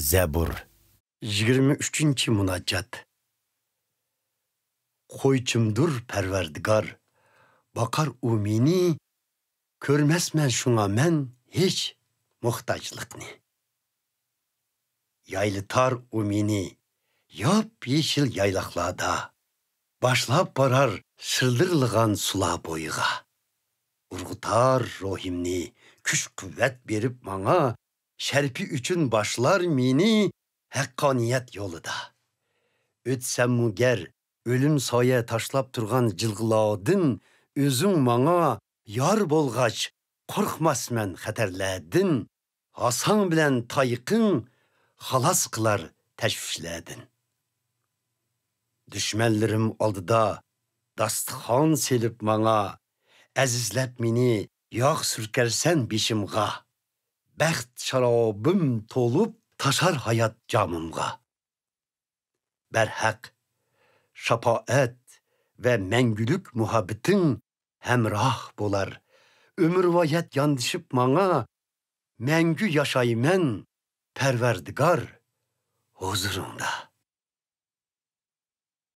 Zebur 23. Munaccat. Koyçumdur perverdigar, bakar umini, körmesmen şuna men hiç muhtaçlıkni. Yaylıtar umini, yap yeşil yaylaklarda, başlap barar şıldırlıgan sula boyuğa. Urgutar rohimni, küç kuvvet berip bana, şerpi üçün başlar mini, hakkaniyet yolida. Ötsem mu ger, ölüm soya taşlap turgan jılgıladın, özün bana yar bolgaç, korkmasmen xaterledin, Hasan bilen tayıkın, halas kılar teşvişledin. Düşmenlerim aldıda, dastıxan selip bana, azizlep mini, yağ sürkersen bişimga, bəxt şarabım tolup, taşar hayat camımga. Berhak, şapaat ve mengülük muhabbetin hemrah bolar. Ömür vayet yandışıp bana, mengü yaşaymen perverdigar huzurunda.